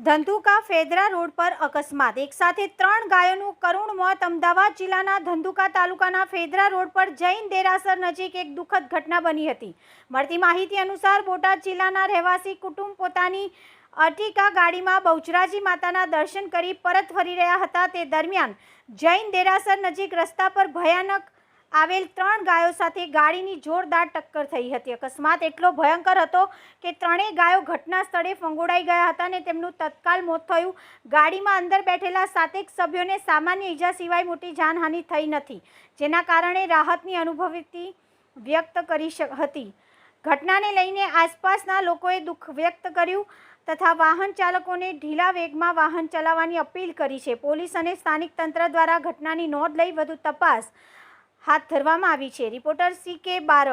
Dhandhuka Fedara road પર અકસ્માત, એક સાથે 3 ગાયોનું કરુણ મોત. અમદાવાદ જિલ્લાના ધંધુકા તાલુકાના ફેદરા રોડ પર જૈન દેરાસર નજીક એક દુઃખદ ઘટના બની હતી. મળતી માહિતી અનુસાર બોટાદ જિલ્લાના રહેવાસી કુટુંબ પોતાની અર્ટિગા ગાડીમાં બહુચરાજી માતાના દર્શન કરી પરત ફરી રહ્યા હતા. તે દરમિયાન જૈન દેરાસર નજીક રસ્તા પર ભયાનક આવેલ 3 ગાયો સાથે ગાડીની જોરદાર ટક્કર થઈ હતી. અકસ્માત એટલો ભયંકર હતો કે ત્રણેય ગાયો ઘટના સ્થળે ફંગોળાઈ ગયા હતા અને તેમનું તત્કાલ મોત થયું. ગાડીમાં અંદર બેઠેલા 7 સભ્યોને સામાન્ય ઈજા સિવાય મોટી જાનહાનિ થઈ નથી, જેના કારણે રાહતની અનુભૂતિ વ્યક્ત કરી હતી. ઘટનાને લઈને આસપાસના લોકોએ દુઃખ વ્યક્ત કર્યું તથા વાહન ચાલકોને ઢીલા વેગમાં વાહન ચલાવવાની અપીલ કરી છે. પોલીસ અને સ્થાનિક તંત્ર દ્વારા ઘટનાની નોંધ લઈ વધુ તપાસ હાથ ધરવામાં આવી છે. Reporter CK Barad.